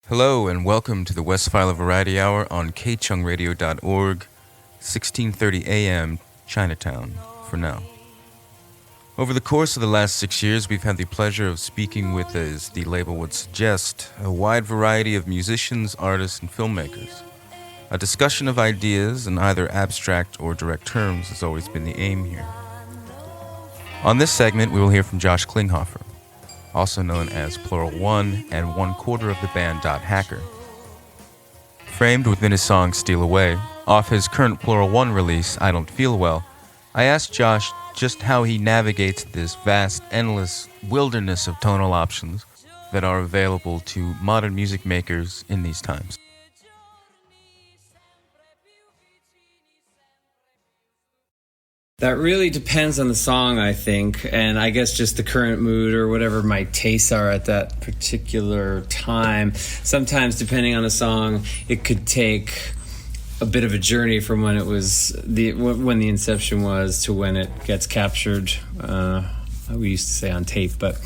Hello and welcome to the Westphal Variety Hour on kchungradio.org, 1630 AM, Chinatown, for now. Over the course of the last 6 years, we've had the pleasure of speaking with, as the label would suggest, a wide variety of musicians, artists, and filmmakers. A discussion of ideas in either abstract or direct terms has always been the aim here. On this segment, we will hear from Josh Klinghoffer, also known as Plural One and 1/4 of the band Hacker. Framed within his song Steal Away, off his current Plural One release, I Don't Feel Well, I asked Josh just how he navigates this vast, endless wilderness of tonal options that are available to modern music makers in these times. That really depends on the song, I think, and I guess just the current mood or whatever my tastes are at that particular time. Sometimes, depending on the song, it could take a bit of a journey from when it was when the inception was to when it gets captured. We used to say on tape, but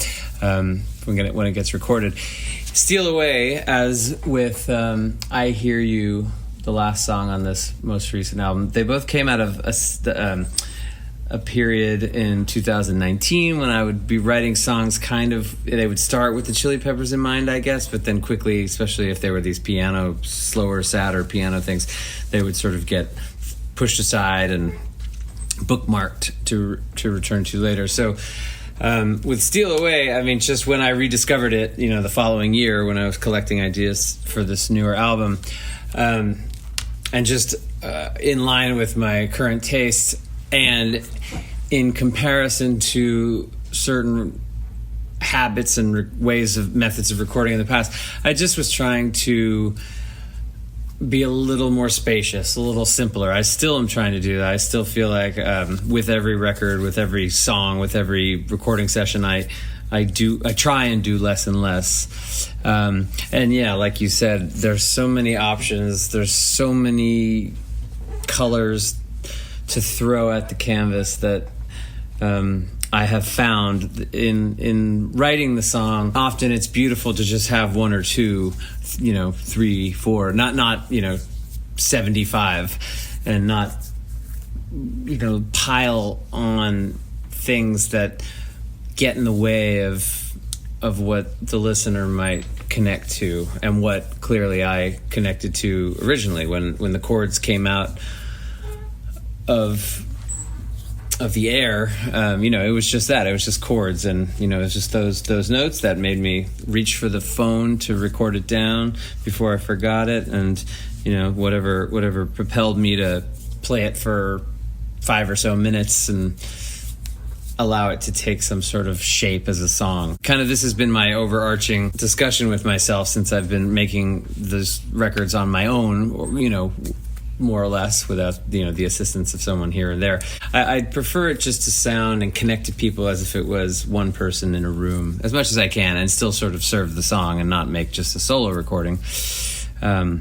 when it gets recorded. Steal Away, as with I Hear You, the last song on this most recent album, they both came out of a period in 2019 when I would be writing songs they would start with the Chili Peppers in mind, I guess, but then quickly, especially if they were these slower, sadder piano things, they would sort of get pushed aside and bookmarked to return to later. So with Steal Away, I mean, just when I rediscovered it, the following year when I was collecting ideas for this newer album, and just in line with my current taste, and in comparison to certain habits and methods of recording in the past, I just was trying to be a little more spacious, a little simpler. I still am trying to do that. I still feel like with every record, with every song, with every recording session, I try and do less and less. And yeah, like you said, there's so many options. There's so many colors to throw at the canvas that I have found in writing the song. Often it's beautiful to just have one or two, 3, 4, not 75, and not pile on things that get in the way of what the listener might connect to, and what clearly I connected to originally when the chords came out of the air. It was just that. It was just chords, and it was just those notes that made me reach for the phone to record it down before I forgot it, and whatever propelled me to play it for 5 or so minutes and allow it to take some sort of shape as a song. Kind of this has been my overarching discussion with myself since I've been making those records on my own, more or less, without the assistance of someone here and there. I'd prefer it just to sound and connect to people as if it was one person in a room, as much as I can, and still sort of serve the song and not make just a solo recording. So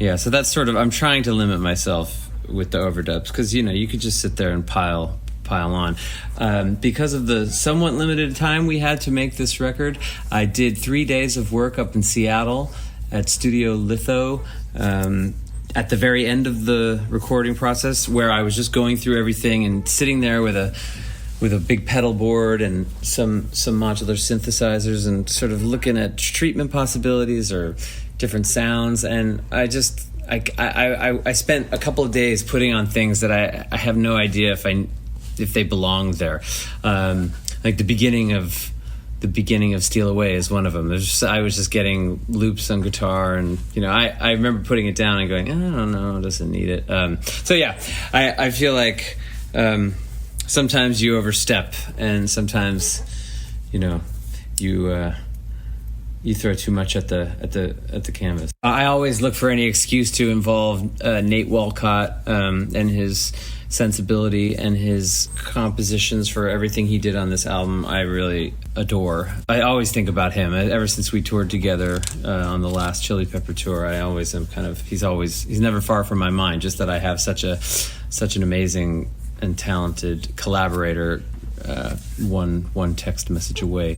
that's sort of, I'm trying to limit myself with the overdubs, because you could just sit there and pile on. Because of the somewhat limited time we had to make this record, I did 3 days of work up in Seattle at Studio Litho, at the very end of the recording process, where I was just going through everything and sitting there with a big pedal board and some modular synthesizers, and sort of looking at treatment possibilities or different sounds. And I spent a couple of days putting on things that I have no idea if they belonged there. Like the beginning of Steal Away is one of them. I was just getting loops on guitar, and I remember putting it down and going, I don't know, it doesn't need it. I feel like sometimes you overstep, and sometimes you throw too much at the canvas. I always look for any excuse to involve Nate Walcott and his sensibility and his compositions for everything he did on this album. I really adore. I always think about him ever since we toured together on the last Chili Pepper tour. I always am he's never far from my mind, just that I have such an amazing and talented collaborator, one text message away.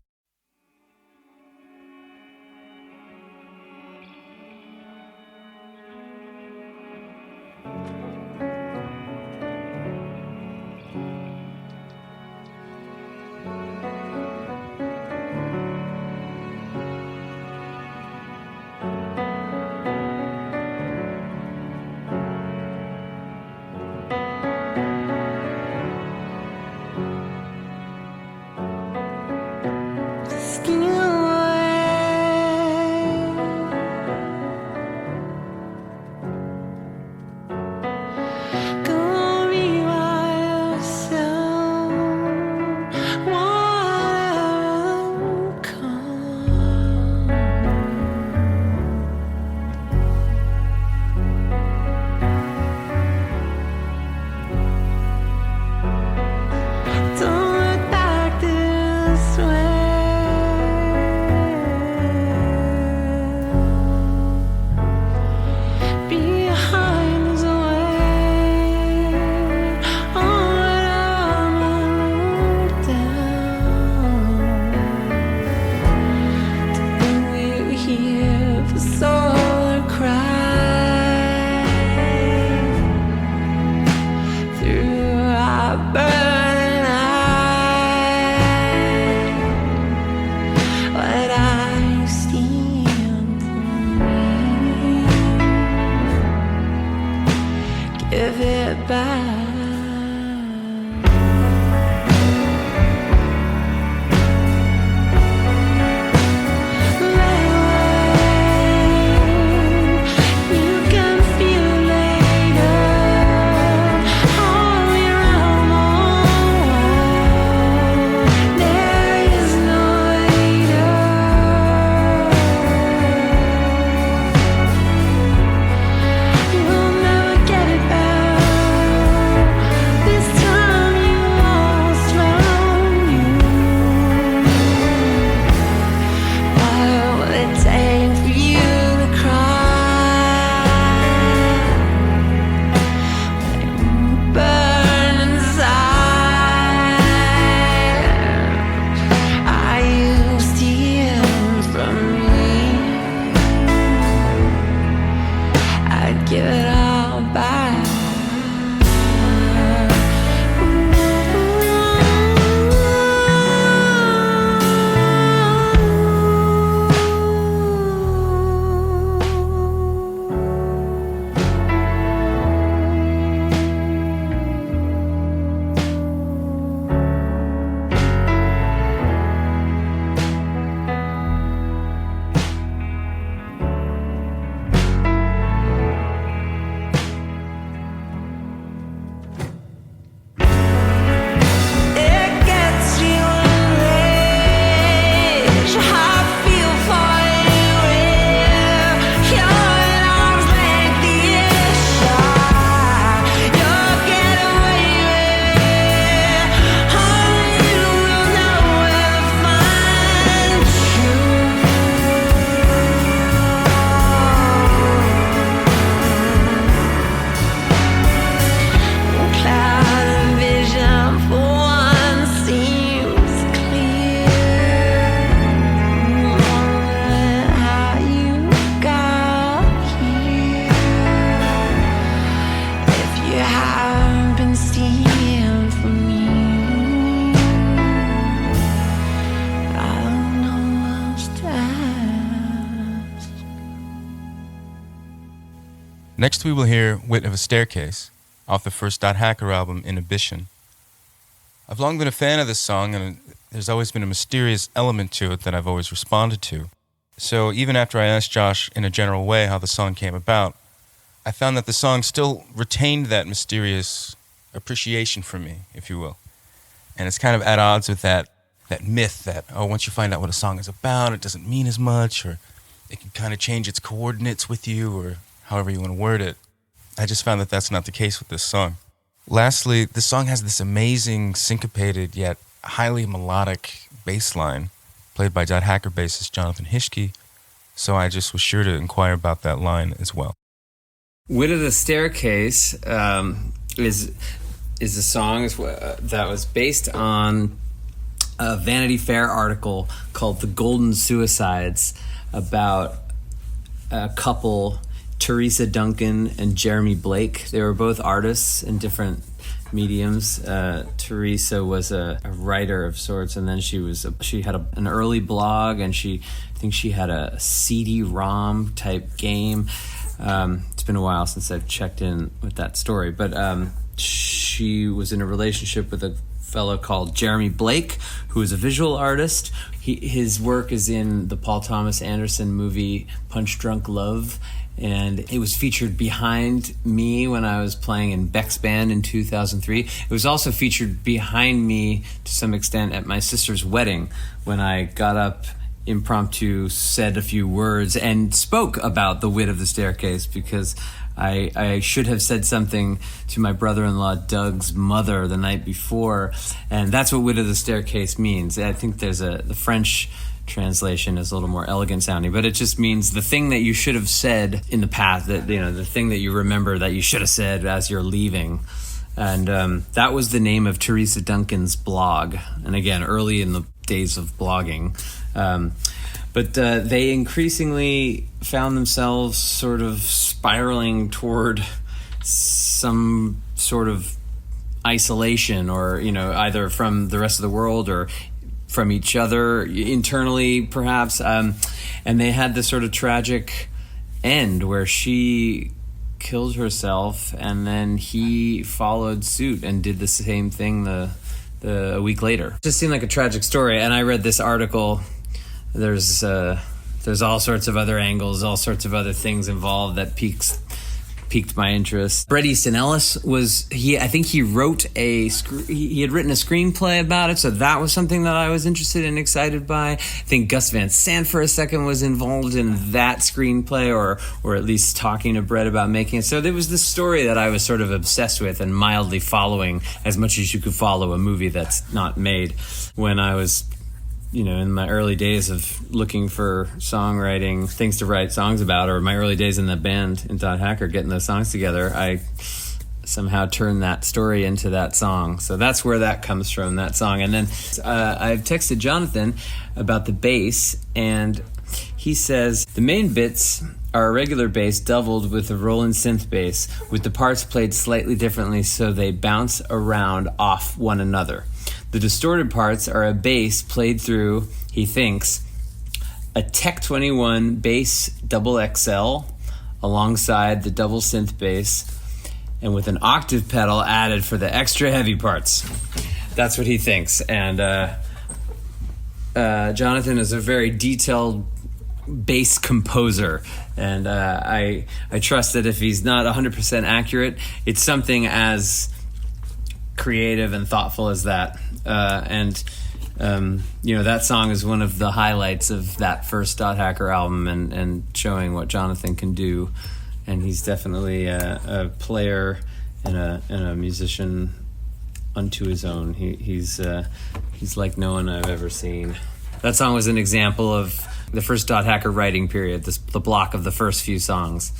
Next, we will hear Wit of a Staircase off the first Dot Hacker album, Inhibition. I've long been a fan of this song, and there's always been a mysterious element to it that I've always responded to. So even after I asked Josh in a general way how the song came about, I found that the song still retained that mysterious appreciation for me, if you will. And it's kind of at odds with that myth that, once you find out what a song is about, it doesn't mean as much, or it can kind of change its coordinates with you, or however you want to word it. I just found that that's not the case with this song. Lastly, this song has this amazing, syncopated, yet highly melodic bass line played by Dot Hacker bassist Jonathan Hischke, so I just was sure to inquire about that line as well. Wit of the Staircase is a song that was based on a Vanity Fair article called The Golden Suicides about a couple, Teresa Duncan and Jeremy Blake. They were both artists in different mediums. Teresa was a writer of sorts, and then she had an early blog, and I think she had a CD-ROM type game. It's been a while since I've checked in with that story, but she was in a relationship with a fellow called Jeremy Blake, who is a visual artist. His work is in the Paul Thomas Anderson movie Punch Drunk Love, and it was featured behind me when I was playing in Beck's band in 2003. It was also featured behind me to some extent at my sister's wedding when I got up impromptu, said a few words, and spoke about the Wit of the Staircase, because I should have said something to my brother-in-law Doug's mother the night before, and that's what Wit of the Staircase means. I think the French translation is a little more elegant sounding, but it just means the thing that you should have said in the past, that the thing that you remember that you should have said as you're leaving. And that was the name of Teresa Duncan's blog, and again, early in the days of blogging. But they increasingly found themselves sort of spiraling toward some sort of isolation, or either from the rest of the world or from each other internally, perhaps. And they had this sort of tragic end where she killed herself, and then he followed suit and did the same thing a week later. It just seemed like a tragic story, and I read this article. There's all sorts of other angles, all sorts of other things involved that piqued my interest. Bret Easton Ellis I think he he had written a screenplay about it, so that was something that I was interested and excited by. I think Gus Van Sant for a second was involved in that screenplay, or at least talking to Bret about making it. So there was this story that I was sort of obsessed with and mildly following, as much as you could follow a movie that's not made, when I was in my early days of looking for songwriting, things to write songs about, or my early days in the band in Dot Hacker, getting those songs together, I somehow turned that story into that song. So that's where that comes from, that song. And then I've texted Jonathan about the bass, and he says, the main bits are a regular bass doubled with a Roland synth bass, with the parts played slightly differently so they bounce around off one another. The distorted parts are a bass played through, he thinks, a Tech 21 bass double XL alongside the double synth bass, and with an octave pedal added for the extra heavy parts. That's what he thinks. And Jonathan is a very detailed bass composer, and I trust that if he's not 100% accurate, it's something as creative and thoughtful as that. That song is one of the highlights of that first Dot Hacker album, and showing what Jonathan can do. And he's definitely a player and a musician unto his own. He's like no one I've ever seen. That song was an example of the first Dot Hacker writing period, the block of the first few songs.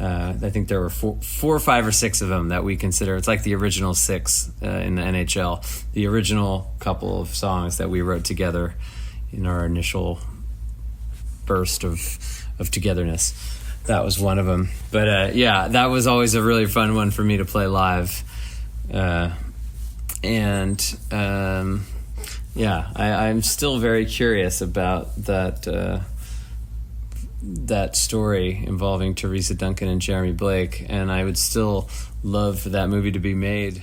I think there were four, 5, or 6 of them that we consider. It's like the original 6 in the NHL. The original couple of songs that we wrote together in our initial burst of togetherness. That was one of them. But that was always a really fun one for me to play live. I'm still very curious about that that story involving Teresa Duncan and Jeremy Blake, and I would still love for that movie to be made.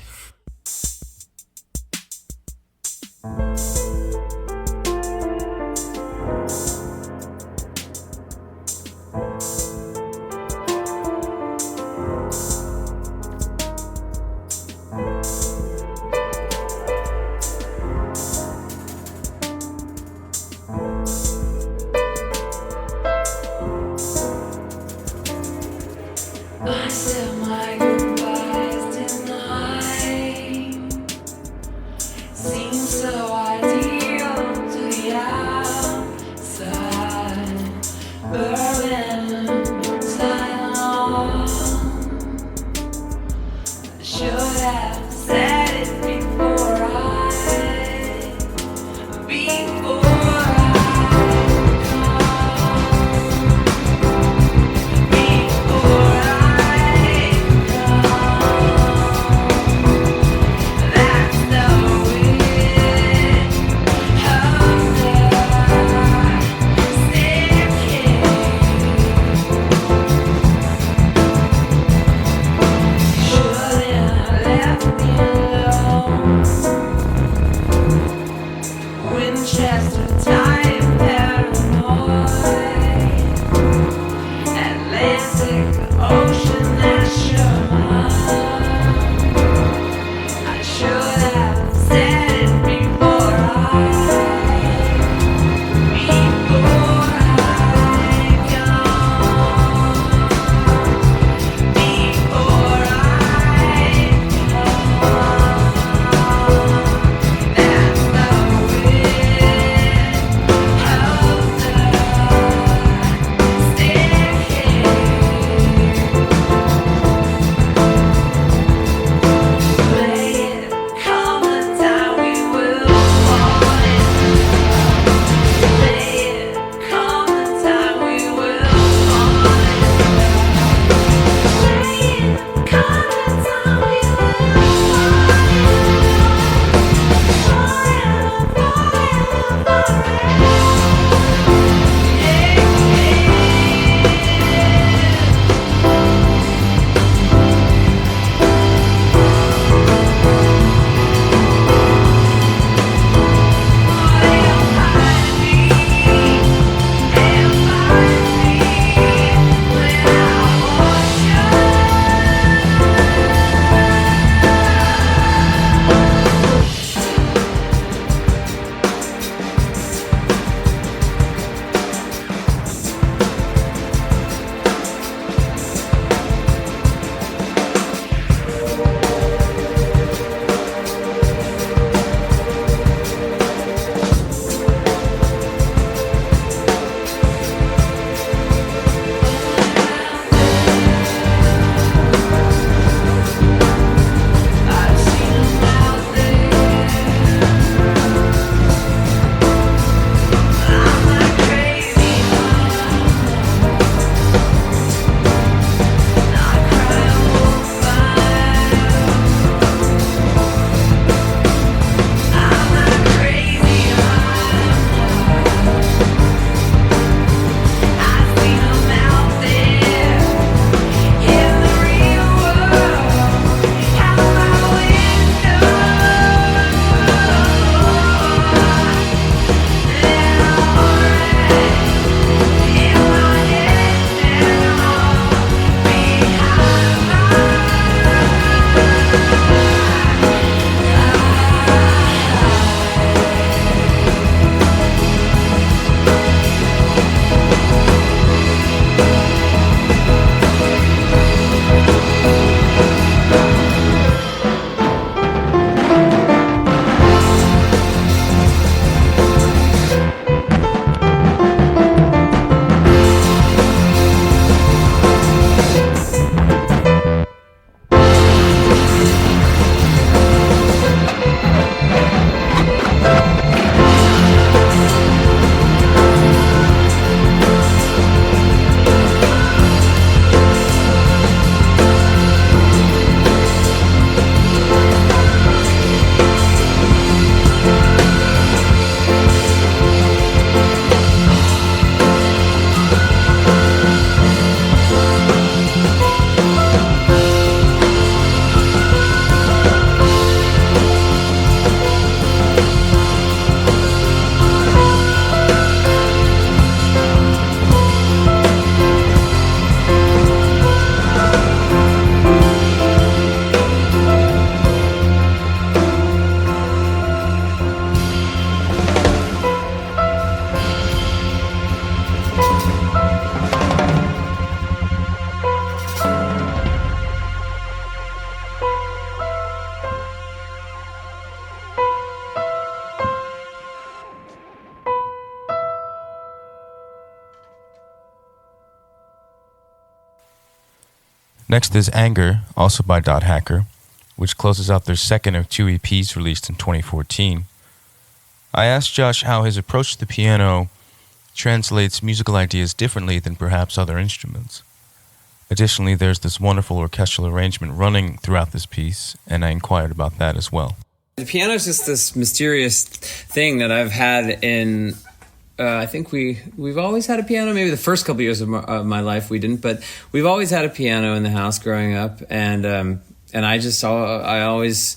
Next is Anger, also by Dot Hacker, which closes out their second of two EPs released in 2014. I asked Josh how his approach to the piano translates musical ideas differently than perhaps other instruments. Additionally, there's this wonderful orchestral arrangement running throughout this piece, and I inquired about that as well. The piano is just this mysterious thing that I've had in... I think we've always had a piano. Maybe the first couple years of my life we didn't, but we've always had a piano in the house growing up, and I always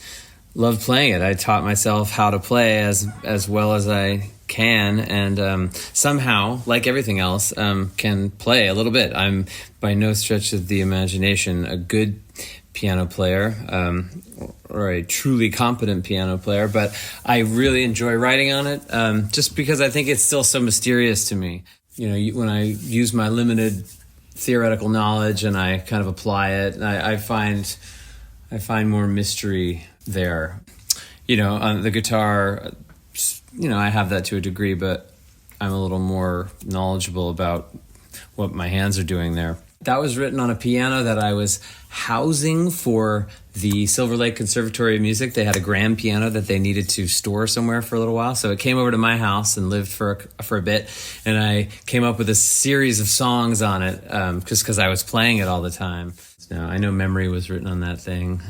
loved playing it. I taught myself how to play as well as I can, and somehow, like everything else, can play a little bit. I'm by no stretch of the imagination a good piano player, or a truly competent piano player, but I really enjoy writing on it, just because I think it's still so mysterious to me. You know, when I use my limited theoretical knowledge and I kind of apply it, I find more mystery there. You know, on the guitar, you know, I have that to a degree, but I'm a little more knowledgeable about what my hands are doing there. That was written on a piano that I was housing for the Silver Lake Conservatory of Music. They had a grand piano that they needed to store somewhere for a little while. So it came over to my house and lived for a bit. And I came up with a series of songs on it, just because I was playing it all the time. So I know Memory was written on that thing.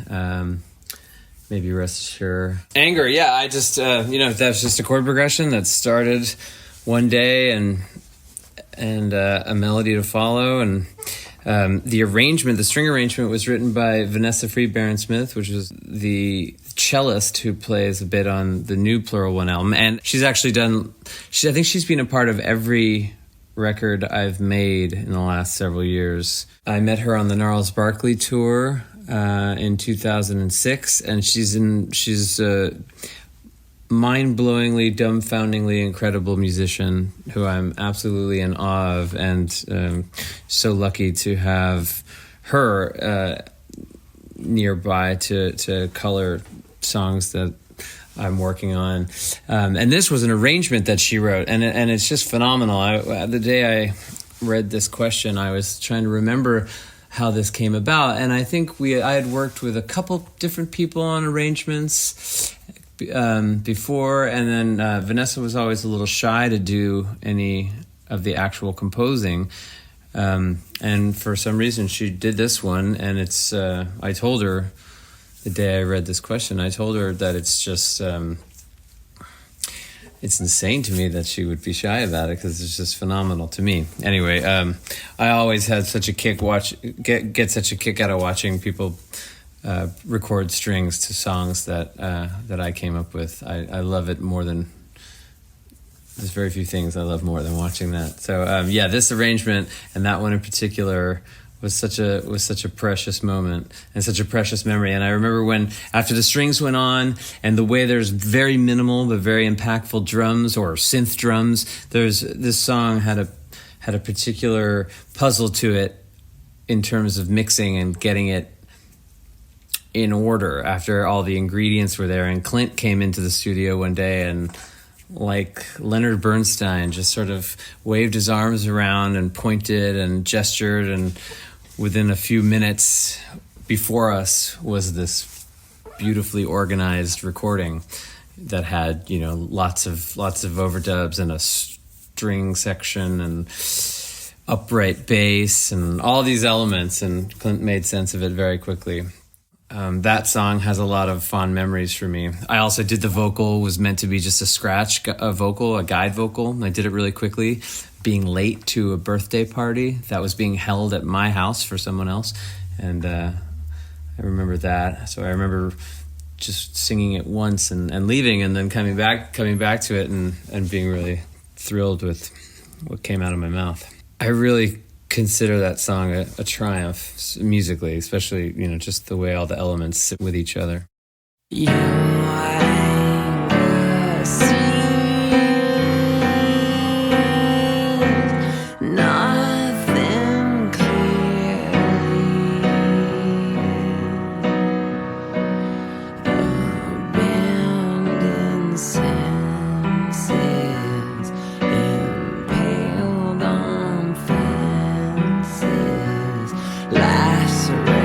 Maybe Rest Assured. Anger, yeah, I just, that's just a chord progression that started one day and a melody to follow, and the string arrangement was written by Vanessa Fried-Barron-Smith, which was the cellist who plays a bit on the new Plural One album, and she's actually I think she's been a part of every record I've made in the last several years. I met her on the Gnarls Barkley tour in 2006, and she's mind-blowingly, dumbfoundingly incredible musician who I'm absolutely in awe of, and so lucky to have her nearby to color songs that I'm working on. And this was an arrangement that she wrote, and it's just phenomenal. The day I read this question, I was trying to remember how this came about, and I think I had worked with a couple different people on arrangements before, and then Vanessa was always a little shy to do any of the actual composing, and for some reason she did this one, and it's I told her the day I read this question, I told her that it's just it's insane to me that she would be shy about it, because it's just phenomenal to me. Anyway, I always had such a kick get such a kick out of watching people record strings to songs that I came up with. I love it more than... There's very few things I love more than watching that. So this arrangement and that one in particular was such a precious moment and such a precious memory. And I remember when, after the strings went on, and the way there's very minimal but very impactful drums or synth drums, this song had a particular puzzle to it in terms of mixing and getting it in order after all the ingredients were there. And Clint came into the studio one day and, like Leonard Bernstein, just sort of waved his arms around and pointed and gestured, and within a few minutes before us was this beautifully organized recording that had, lots of overdubs and a string section and upright bass and all these elements, and Clint made sense of it very quickly. That song has a lot of fond memories for me. I also did the vocal, was meant to be just a guide vocal. I did it really quickly, being late to a birthday party that was being held at my house for someone else. And I remember that. So I remember just singing it once and leaving, and then coming back to it and being really thrilled with what came out of my mouth. I really consider that song a triumph musically, especially, just the way all the elements sit with each other. Lacerated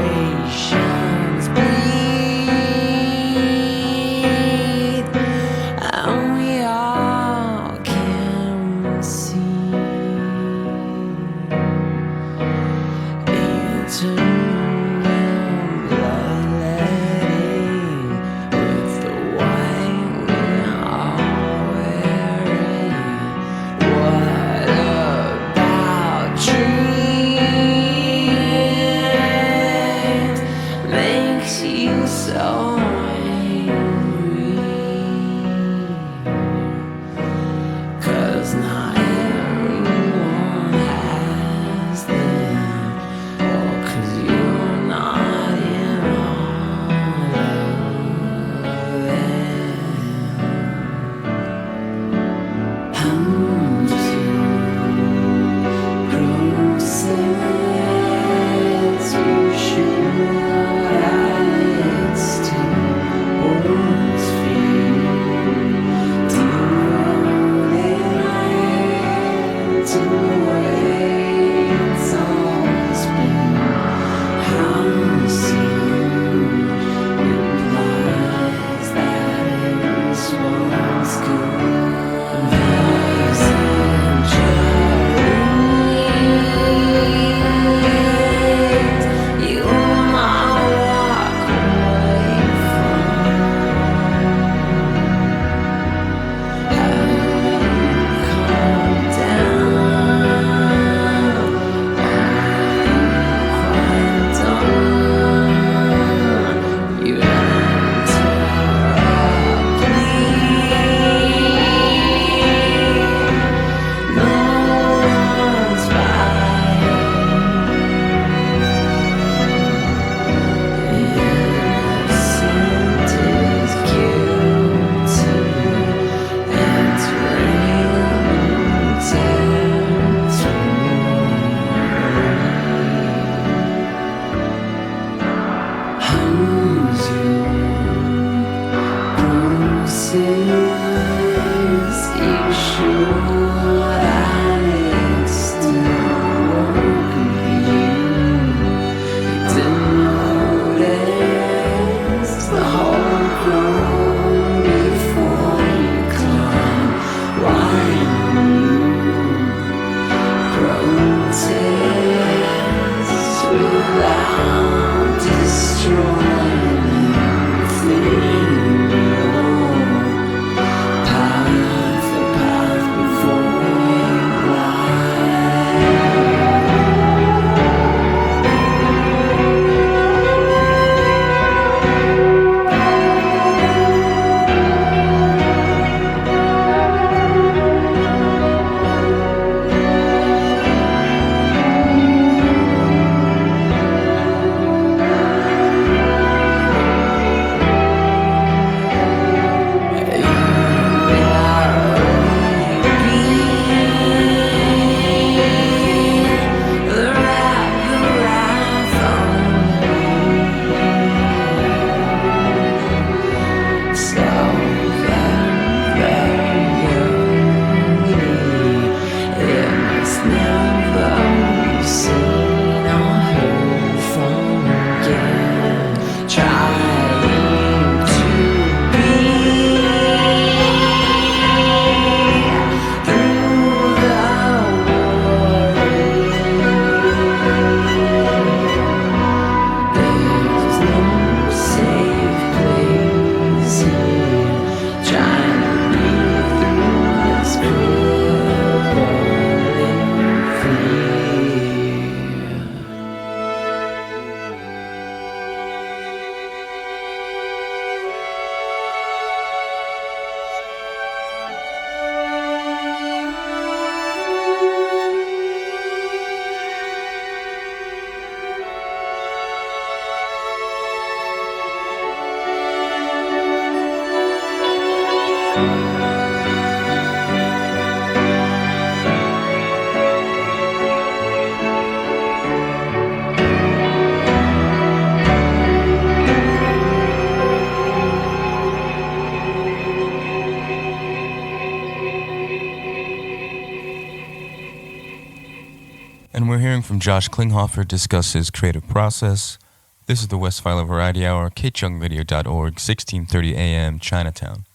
And we're hearing from Josh Klinghoffer discuss his creative process. This is the Westphalia Variety Hour, kchungradio.org, 1630 a.m., Chinatown.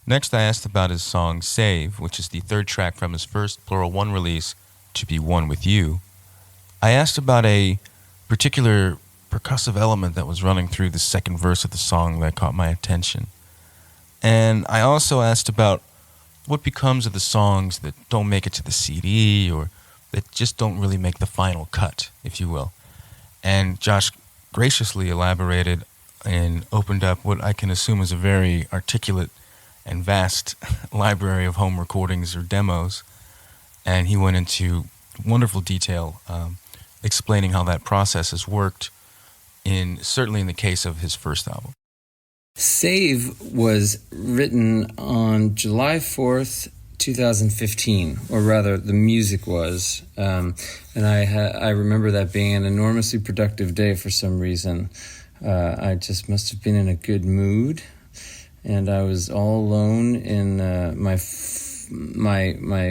Next, I asked about his song Save, which is the third track from his first Plural One release, To Be One With You. I asked about a particular percussive element that was running through the second verse of the song that caught my attention. And I also asked about what becomes of the songs that don't make it to the CD or that just don't really make the final cut, if you will. And Josh graciously elaborated and opened up what I can assume is a very articulate and vast library of home recordings or demos. And he went into wonderful detail explaining how that process has worked, certainly in the case of his first album. Save was written on July 4th, 2015, or rather the music was, and I remember that being an enormously productive day for some reason. I just must have been in a good mood, and I was all alone in my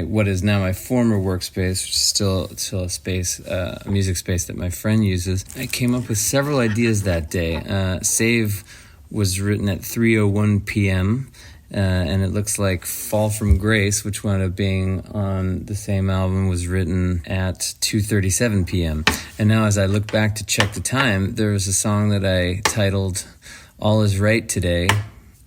what is now my former workspace, which is still a space, a music space that my friend uses. I came up with several ideas that day. Save was written at 3:01 p.m. And it looks like Fall From Grace, which wound up being on the same album, was written at 2:37 p.m. And now as I look back to check the time, there was a song that I titled All Is Right Today,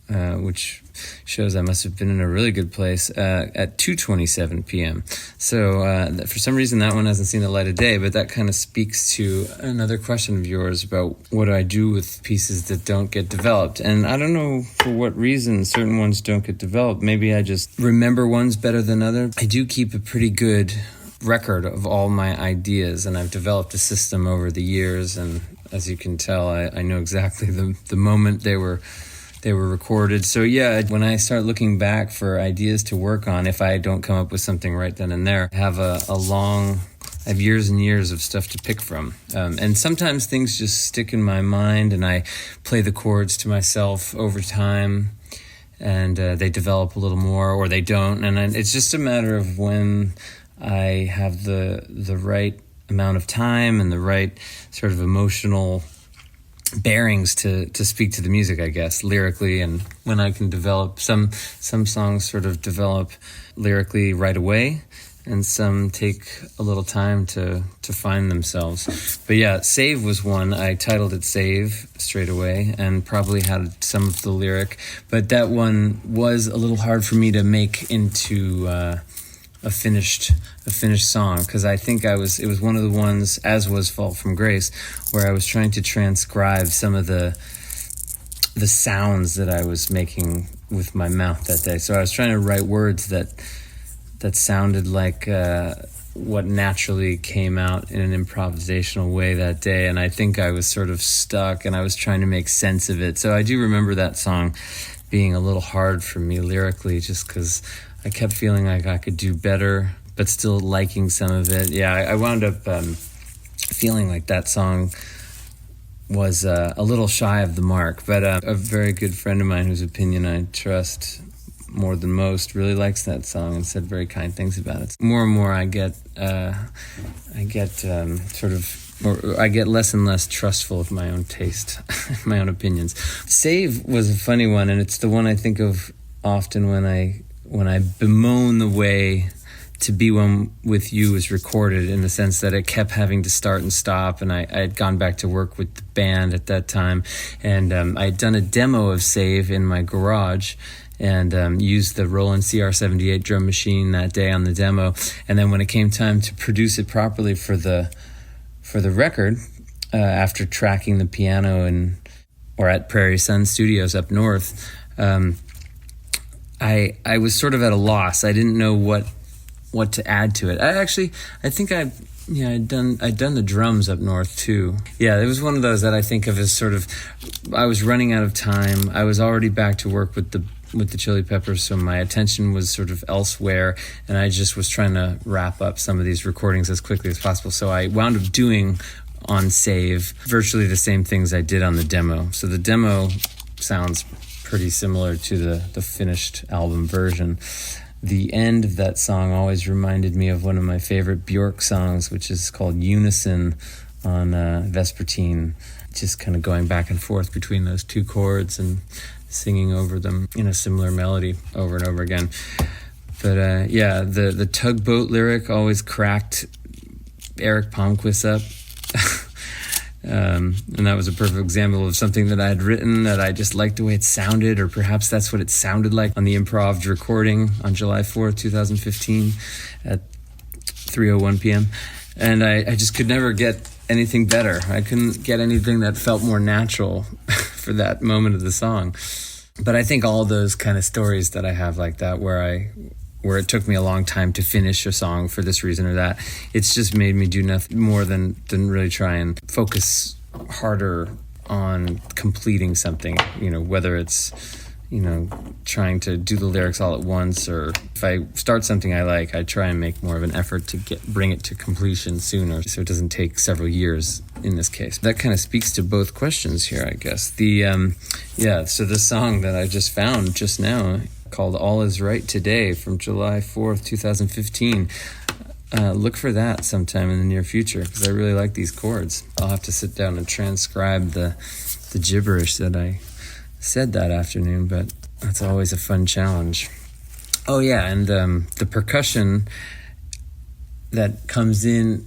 which shows I must have been in a really good place, at 2:27 p.m. So for some reason that one hasn't seen the light of day, but that kind of speaks to another question of yours about what do I do with pieces that don't get developed. And I don't know for what reason certain ones don't get developed. Maybe I just remember ones better than others. I do keep a pretty good record of all my ideas, and I've developed a system over the years, and as you can tell, I know exactly the moment they were recorded. So yeah, when I start looking back for ideas to work on, if I don't come up with something right then and there, I have I have years and years of stuff to pick from. And sometimes things just stick in my mind and I play the chords to myself over time and they develop a little more or they don't. And it's just a matter of when I have the right amount of time and the right sort of emotional bearings to speak to the music, I guess, lyrically, and when I can develop some songs sort of develop lyrically right away, and some take a little time to find themselves. But yeah, Save was one. I titled it Save straight away and probably had some of the lyric, but that one was a little hard for me to make into a finished song, because I think it was one of the ones, as was Fall from Grace, where I was trying to transcribe some of the sounds that I was making with my mouth that day. So I was trying to write words that sounded like what naturally came out in an improvisational way that day, and I think I was sort of stuck, and I was trying to make sense of it. So I do remember that song being a little hard for me lyrically, just because I kept feeling like I could do better, but still liking some of it. Yeah, I wound up feeling like that song was a little shy of the mark, but a very good friend of mine whose opinion I trust more than most really likes that song and said very kind things about it. More and more I get less and less trustful of my own taste, my own opinions. Save was a funny one, and it's the one I think of often when I bemoan the way To Be One With You was recorded, in the sense that it kept having to start and stop, and I had gone back to work with the band at that time, and I had done a demo of Save in my garage, and used the Roland CR78 drum machine that day on the demo, and then when it came time to produce it properly for the record, after tracking the piano or at Prairie Sun Studios up north, I was sort of at a loss. I didn't know what to add to it. I think I'd done the drums up north too. Yeah, it was one of those that I think of as sort of, I was running out of time. I was already back to work with the Chili Peppers, so my attention was sort of elsewhere, and I just was trying to wrap up some of these recordings as quickly as possible. So I wound up doing on Save virtually the same things I did on the demo. So the demo sounds pretty similar to the finished album version. The end of that song always reminded me of one of my favorite Bjork songs, which is called Unison on Vespertine, just kind of going back and forth between those two chords and singing over them in a similar melody over and over again. But yeah, the tugboat lyric always cracked Eric Palmquist up. And that was a perfect example of something that I had written that I just liked the way it sounded, or perhaps that's what it sounded like on the improv recording on July 4th, 2015 at 3:01 p.m. And I just could never get anything better. I couldn't get anything that felt more natural for that moment of the song. But I think all those kind of stories that I have like that, where it took me a long time to finish a song for this reason or that, it's just made me do nothing more than really try and focus harder on completing something, whether it's, trying to do the lyrics all at once, or if I start something I like, I try and make more of an effort to bring it to completion sooner, so it doesn't take several years in this case. That kind of speaks to both questions here, I guess. So the song that I just found just now, called All Is Right Today, from July 4th, 2015. Look for that sometime in the near future, because I really like these chords. I'll have to sit down and transcribe the gibberish that I said that afternoon, but that's always a fun challenge. Oh yeah, and the percussion that comes in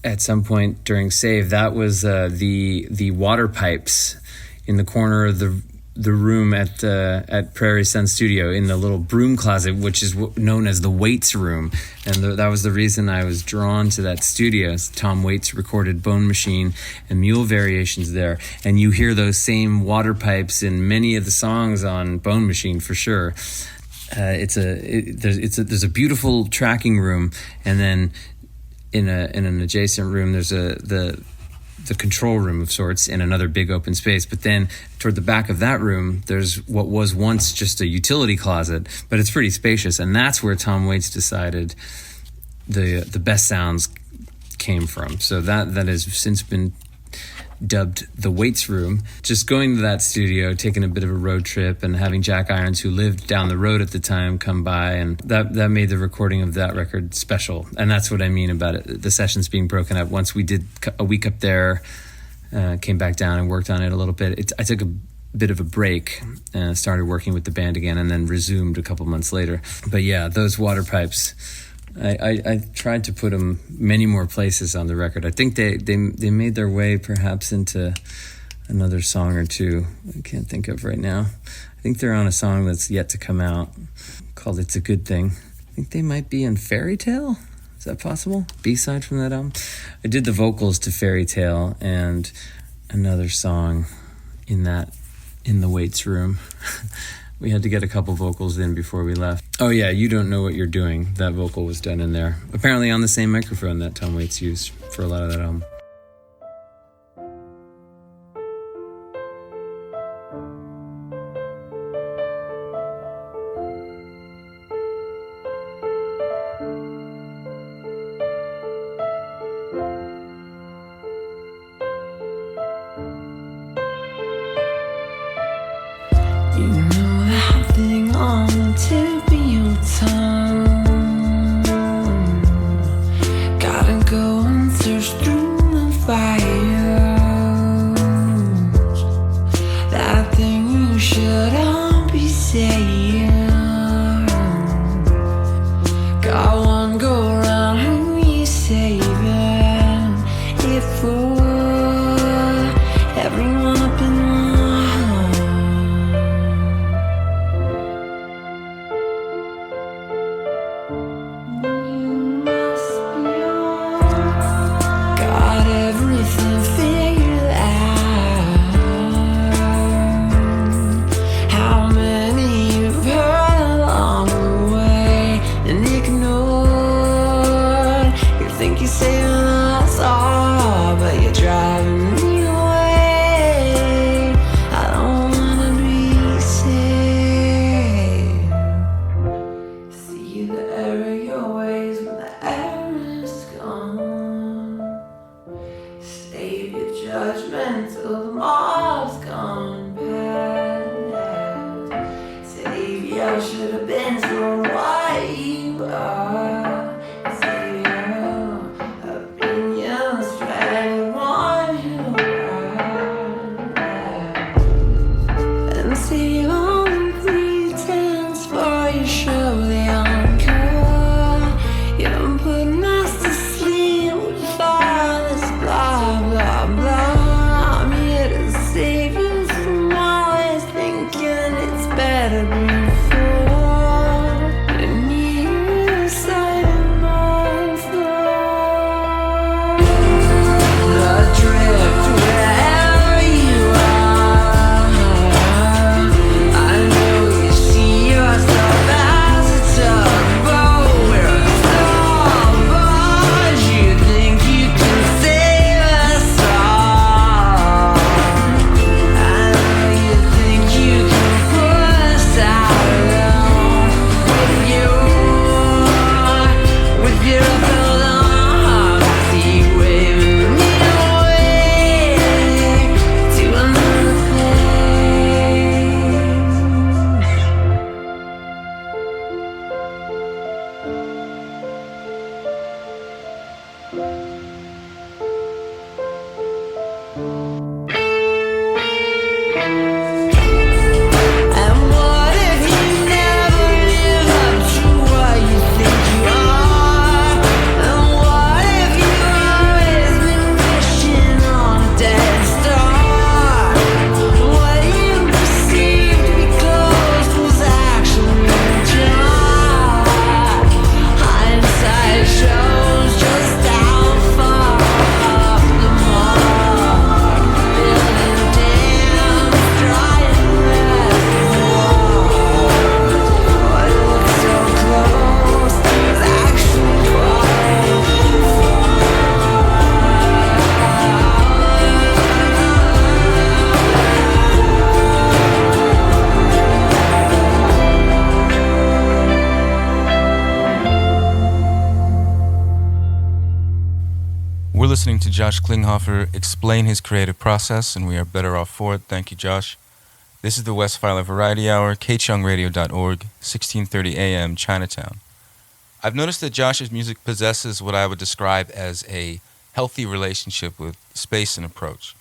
at some point during Save, that was the water pipes in the corner of the room at Prairie Sun Studio, in the little broom closet, which is known as the Waits room. And that was the reason I was drawn to that studio. Tom Waits recorded Bone Machine and Mule Variations there. And you hear those same water pipes in many of the songs on Bone Machine for sure. There's a beautiful tracking room, and then in an adjacent room there's the control room of sorts in another big open space. But then toward the back of that room, there's what was once just a utility closet, but it's pretty spacious. And that's where Tom Waits decided the best sounds came from. So that has since been dubbed the Waits room. Just going to that studio, taking a bit of a road trip, and having Jack Irons, who lived down the road at the time, come by, and that made the recording of that record special. And that's what I mean about it, the sessions being broken up. Once we did a week up there, came back down and worked on it a little bit. I took a bit of a break and started working with the band again, and then resumed a couple months later. But yeah, those water pipes I tried to put them many more places on the record. I think they made their way perhaps into another song or two I can't think of right now. I think they're on a song that's yet to come out called It's a Good Thing. I think they might be in Fairy Tale. Is that possible? B-side from that album? I did the vocals to Fairy Tale and another song in the weights room. We had to get a couple vocals in before we left. Oh yeah, You Don't Know What You're Doing. That vocal was done in there. Apparently on the same microphone that Tom Waits used for a lot of that album. You know that thing on the tip of your tongue. Gotta go and search through the files. That thing you shouldn't be saying. Got one go around who you saving it for. Everyone up in judgment till the mob's gone past. Savior should have been thrown what you are. Savior, opinions for anyone who are. And see all the pretense for your show, the encore. You don't put us to sleep with all this blah blah blah. Better before, and you side of my floor. Adrift wherever you are. I know you see yourself as a tugboat. We're a starboard. You think you can save us all. I know you think you can listening to Josh Klinghoffer explain his creative process, and we are better off for it. Thank you, Josh. This is the Westfiler Variety Hour, kchungradio.org, 1630 a.m., Chinatown. I've noticed that Josh's music possesses what I would describe as a healthy relationship with space and approach.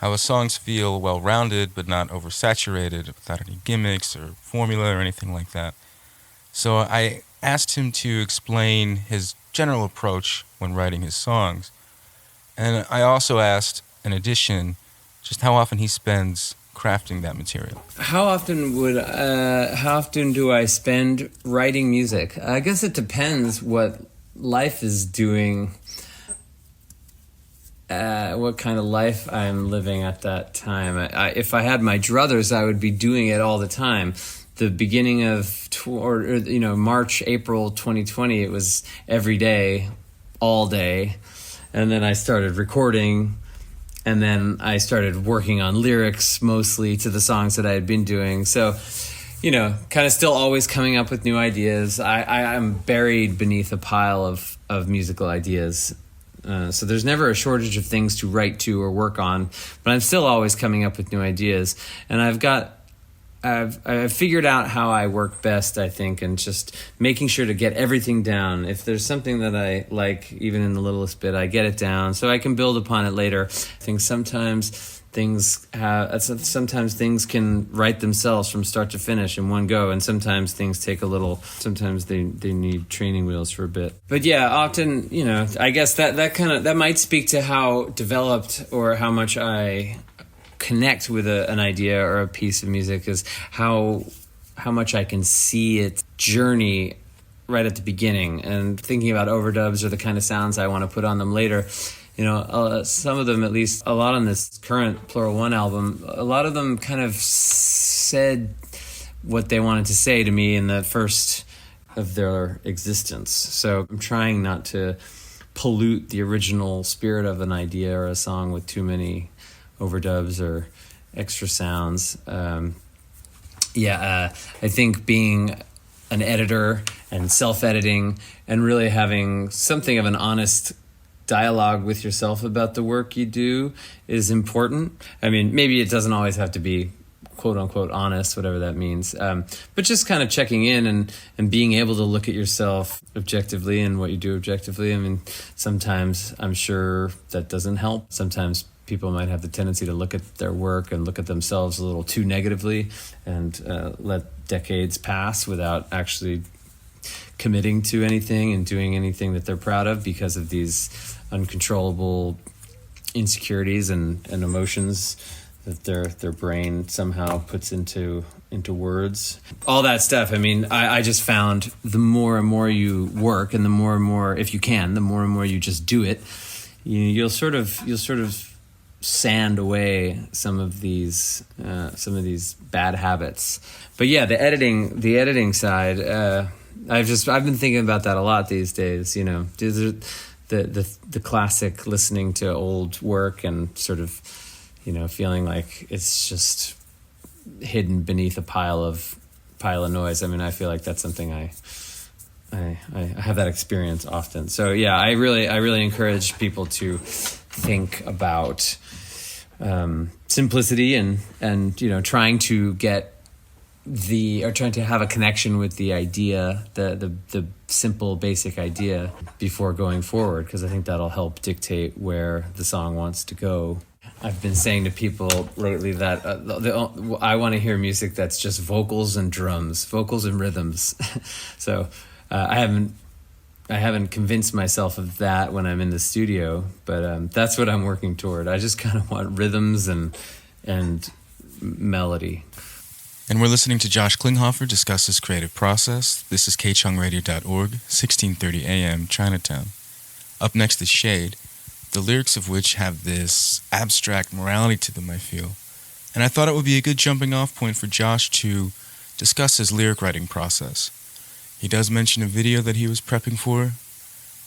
How his songs feel well-rounded but not oversaturated, without any gimmicks or formula or anything like that. So I asked him to explain his general approach when writing his songs. And I also asked, in addition, just how often he spends crafting that material. How often do I spend writing music? I guess it depends what life is doing, what kind of life I'm living at that time. If I had my druthers, I would be doing it all the time. The beginning of March, April 2020, it was every day, all day. And then I started recording, and then I started working on lyrics mostly to the songs that I had been doing. So, kind of still always coming up with new ideas. I'm buried beneath a pile of musical ideas. So there's never a shortage of things to write to or work on, but I'm still always coming up with new ideas. And I've figured out how I work best, I think, and just making sure to get everything down. If there's something that I like, even in the littlest bit, I get it down so I can build upon it later. I think sometimes things can write themselves from start to finish in one go, and sometimes things take sometimes they need training wheels for a bit. But yeah, often, I guess that might speak to how developed or how much I connect with an idea or a piece of music, is how much I can see its journey right at the beginning, and thinking about overdubs or the kind of sounds I want to put on them later. Some of them, at least a lot on this current Plural One album, a lot of them kind of said what they wanted to say to me in the first of their existence. So I'm trying not to pollute the original spirit of an idea or a song with too many overdubs or extra sounds. I think being an editor and self-editing and really having something of an honest dialogue with yourself about the work you do is important. I mean, maybe it doesn't always have to be quote unquote honest, whatever that means. But just kind of checking in and being able to look at yourself objectively and what you do objectively. I mean, sometimes I'm sure that doesn't help. Sometimes people might have the tendency to look at their work and look at themselves a little too negatively and let decades pass without actually committing to anything and doing anything that they're proud of because of these uncontrollable insecurities and emotions that their brain somehow puts into words. All that stuff. I mean, I just found the more and more you work, and the more and more, if you can, the more and more you just do it, you'll sort of sand away some of these bad habits. But yeah, the editing side, I've been thinking about that a lot these days. The classic listening to old work and sort of feeling like it's just hidden beneath a pile of noise. I mean, I feel like that's something I have that experience often. So yeah, I really encourage people to think about simplicity and trying to have a connection with the idea, the simple basic idea before going forward, because I think that'll help dictate where the song wants to go. I've been saying to people lately that I want to hear music that's just vocals and drums, vocals and rhythms. So I haven't convinced myself of that when I'm in the studio, but that's what I'm working toward. I just kind of want rhythms and melody. And we're listening to Josh Klinghoffer discuss his creative process. This is kchungradio.org, 1630 AM, Chinatown. Up next is Shade, the lyrics of which have this abstract morality to them, I feel. And I thought it would be a good jumping off point for Josh to discuss his lyric writing process. He does mention a video that he was prepping for,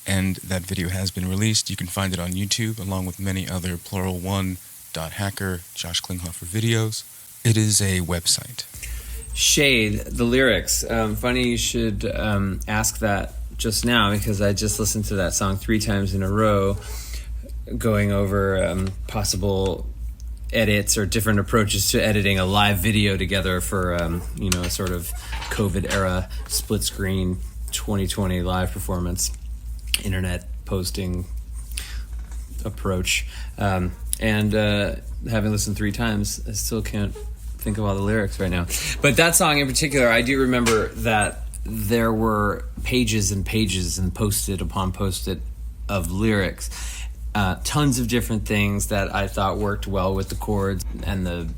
and that video has been released. You can find it on YouTube, along with many other plural1.hacker Josh Klinghoffer videos. It is a website. Shade, the lyrics. Funny you should ask that just now, because I just listened to that song 3 times in a row, going over possible edits or different approaches to editing a live video together for a sort of COVID era split screen 2020 live performance, internet posting approach. And having listened 3 times, I still can't think of all the lyrics right now. But that song in particular, I do remember that there were pages and pages and post-it upon post-it of lyrics. Tons of different things that I thought worked well with the chords and the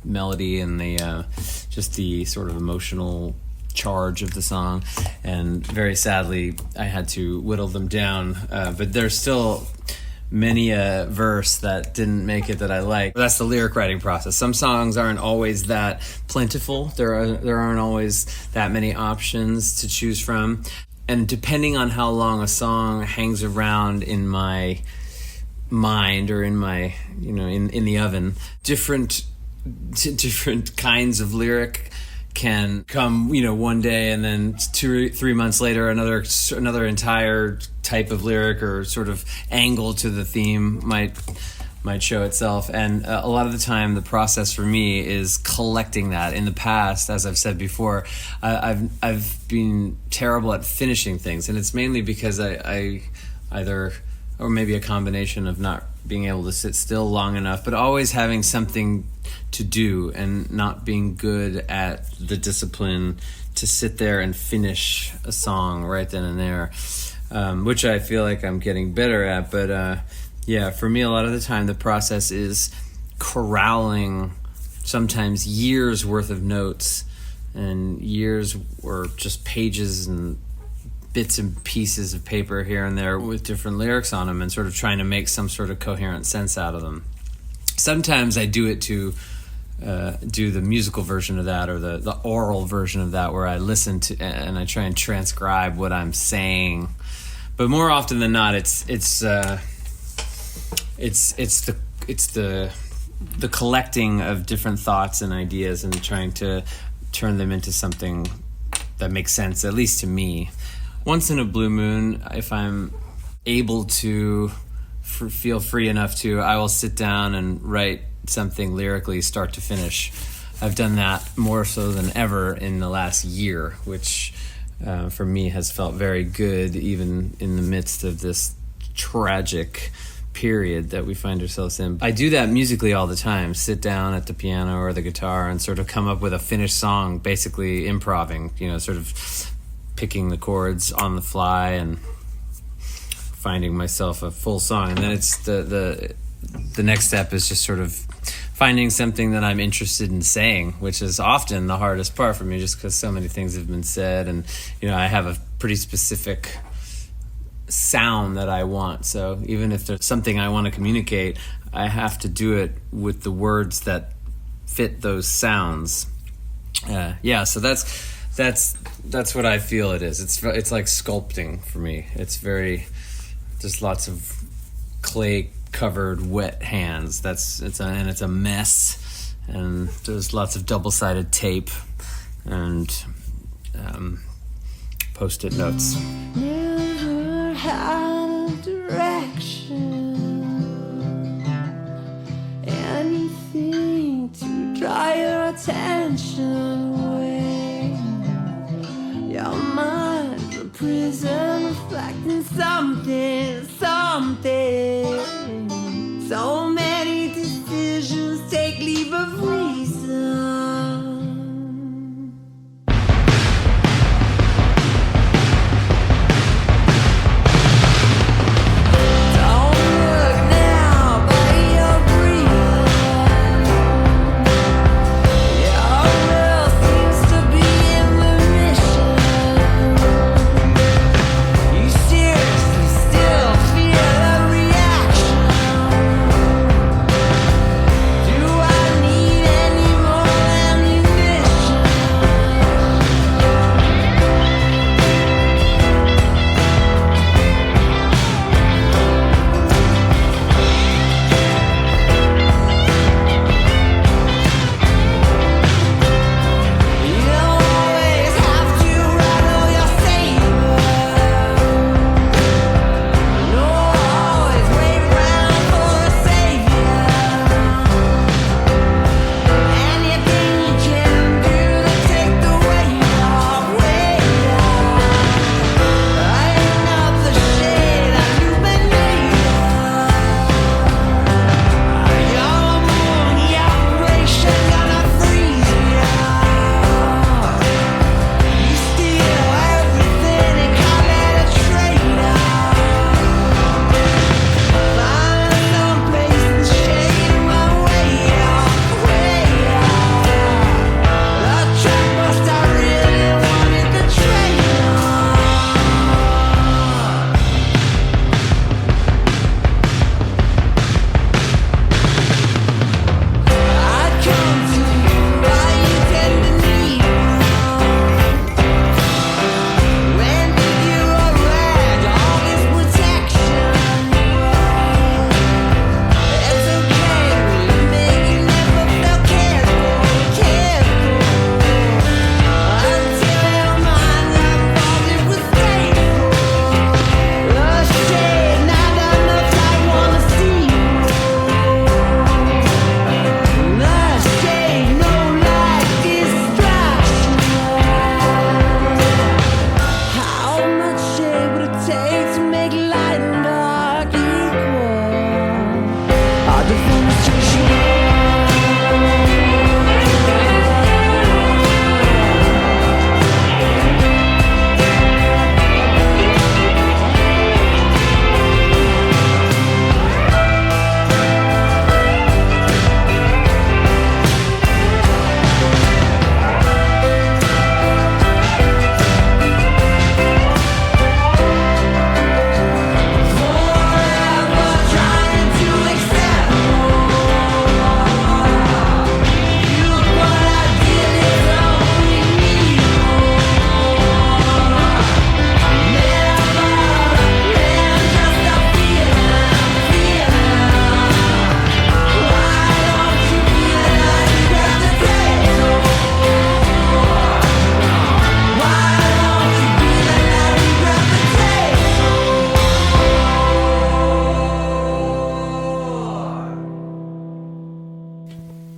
melody and the just the sort of emotional charge of the song. And very sadly, I had to whittle them down. But there's still many a verse that didn't make it that I like. That's the lyric writing process. Some songs aren't always that plentiful. There aren't always that many options to choose from. And depending on how long a song hangs around in my mind or in my, in the oven, different kinds of lyric can come, one day, and then 2 or 3 months later, another entire type of lyric or sort of angle to the theme might show itself. And a lot of the time, the process for me is collecting that. In the past, as I've said before, I've been terrible at finishing things, and it's mainly because I either, or maybe a combination of not being able to sit still long enough, but always having something to do and not being good at the discipline to sit there and finish a song right then and there, which I feel like I'm getting better at. But yeah, for me, a lot of the time the process is corralling sometimes years worth of notes and years or just pages and bits and pieces of paper here and there with different lyrics on them and sort of trying to make some sort of coherent sense out of them. Sometimes I do it to do the musical version of that, or the oral version of that, where I listen to and I try and transcribe what I'm saying. But more often than not, it's the collecting of different thoughts and ideas and trying to turn them into something that makes sense, at least to me. Once in a blue moon, if I'm able to feel free enough to, I will sit down and write something lyrically start to finish. I've done that more so than ever in the last year, which for me has felt very good, even in the midst of this tragic period that we find ourselves in. I do that musically all the time, sit down at the piano or the guitar and sort of come up with a finished song, basically improvising, sort of picking the chords on the fly and finding myself a full song. And then it's the next step is just sort of finding something that I'm interested in saying, which is often the hardest part for me, just because so many things have been said, and I have a pretty specific sound that I want. So even if there's something I want to communicate, I have to do it with the words that fit those sounds. So that's what I feel it is. It's like sculpting for me. There's lots of clay covered wet hands. It's a mess, and there's lots of double-sided tape and post-it notes. Never had a direction, anything to draw your attention away. Your mind's a prison reflecting something. So many decisions take leave of reason. Don't look now, but you're breathing. Your will seems to be in remission. You seriously still feel a reaction. Do I need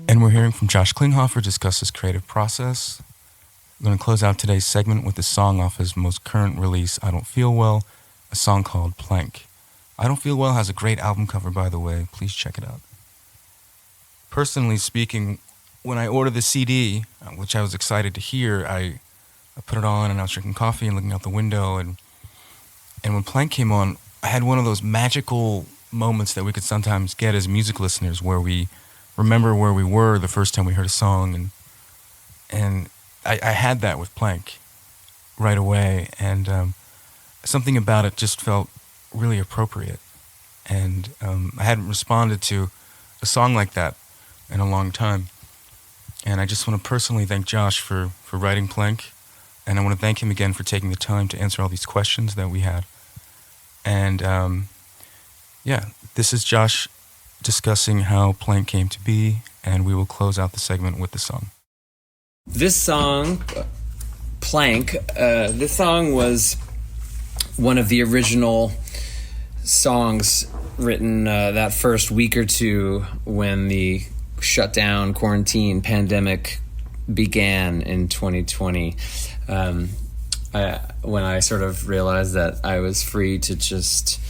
And we're hearing from Josh Klinghoffer discuss his creative process. I'm going to close out today's segment with a song off his most current release, I Don't Feel Well, a song called Plank. I Don't Feel Well has a great album cover, by the way. Please check it out. Personally speaking, when I ordered the CD, which I was excited to hear, I put it on and I was drinking coffee and looking out the window. And when Plank came on, I had one of those magical moments that we could sometimes get as music listeners where we remember where we were the first time we heard a song. And I had that with Plank right away. And something about it just felt really appropriate. And I hadn't responded to a song like that in a long time. And I just want to personally thank Josh for writing Plank. And I want to thank him again for taking the time to answer all these questions that we had. And yeah, this is Josh discussing how Plank came to be, and we will close out the segment with the song. This song, Plank, this song was one of the original songs written that first week or two when the shutdown, quarantine, pandemic began in 2020. When I sort of realized that I was free to just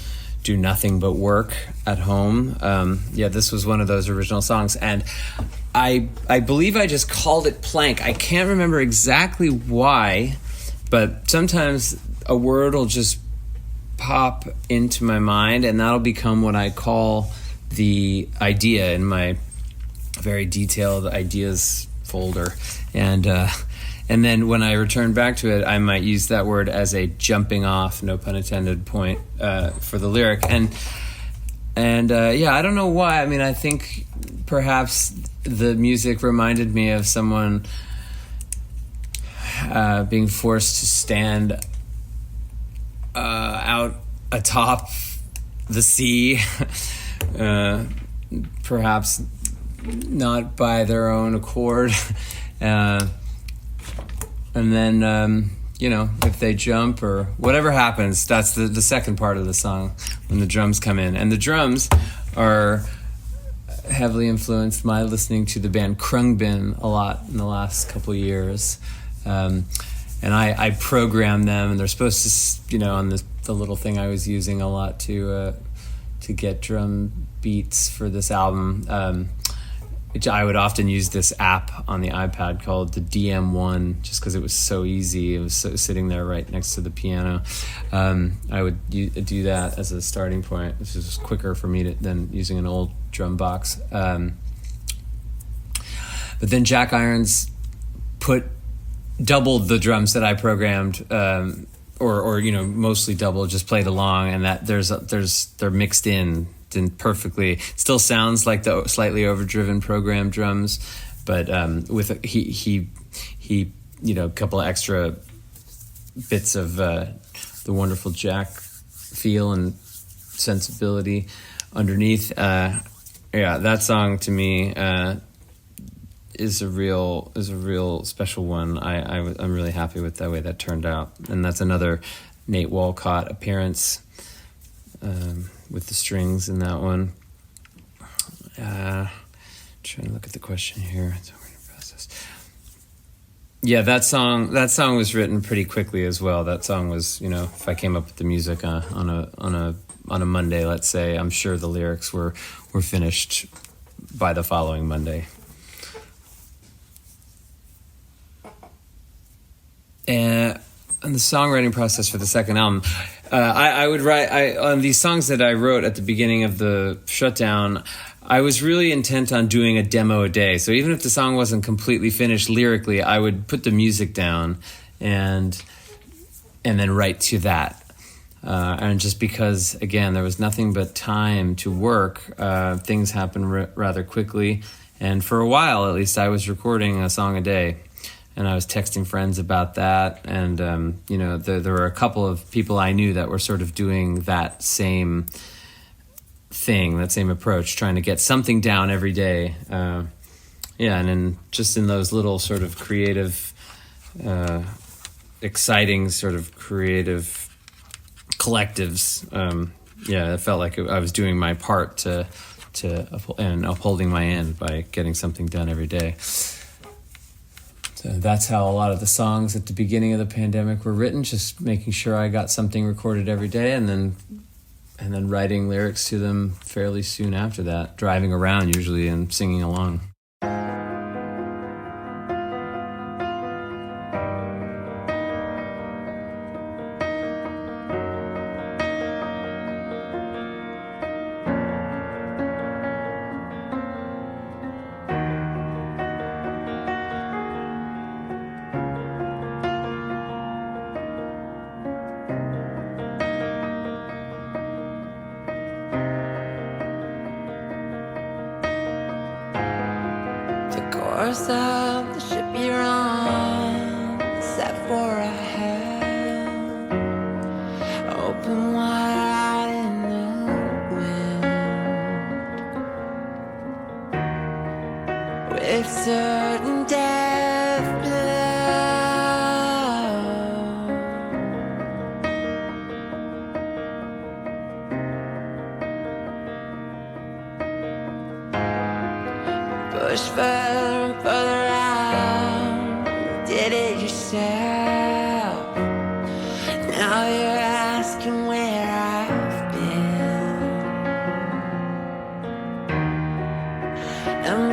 do nothing but work at home. This was one of those original songs. And I believe I just called it Plank. I can't remember exactly why, but sometimes a word will just pop into my mind, and that'll become what I call the idea in my very detailed ideas folder. And then when I return back to it, I might use that word as a jumping off, no pun intended, point for the lyric. And I don't know why. I mean, I think perhaps the music reminded me of someone being forced to stand out atop the sea, perhaps not by their own accord. And then, if they jump or whatever happens, that's the second part of the song when the drums come in. And the drums are heavily influenced my listening to the band Kchung a lot in the last couple of years. And I programmed them, and they're supposed to, on the little thing I was using a lot to get drum beats for this album. I would often use this app on the iPad called the DM1 just because it was so easy. It was sitting there right next to the piano. I would do that as a starting point. This was quicker for me than using an old drum box. But then Jack Irons doubled the drums that I programmed, or mostly double, just played along, and that they're mixed in perfectly. Still sounds like the slightly overdriven programmed drums, but with he a couple of extra bits of the wonderful Jack feel and sensibility underneath. That song to me is a real special one. I'm really happy with the way that turned out, and that's another Nate Walcott appearance. With the strings in that one. Trying to look at the question here. Yeah, that song was written pretty quickly as well. That song was, if I came up with the music on a a Monday, let's say, I'm sure the lyrics were finished by the following Monday. And the songwriting process for the second album, I would write on these songs that I wrote at the beginning of the shutdown. I was really intent on doing a demo a day. So even if the song wasn't completely finished lyrically, I would put the music down and then write to that. And just because, again, there was nothing but time to work, things happened rather quickly. And for a while, at least, I was recording a song a day. And I was texting friends about that. And, there were a couple of people I knew that were sort of doing that same thing, that same approach, trying to get something down every day. And then just in those little sort of creative, exciting sort of creative collectives, it felt like I was doing my part and upholding my end by getting something done every day. So that's how a lot of the songs at the beginning of the pandemic were written, just making sure I got something recorded every day and then writing lyrics to them fairly soon after that, driving around usually and singing along. Course of the ship you're on, set for a hand, open wide in the wind, with certain death blow. Push further and further out, did it yourself. Now you're asking where I've been and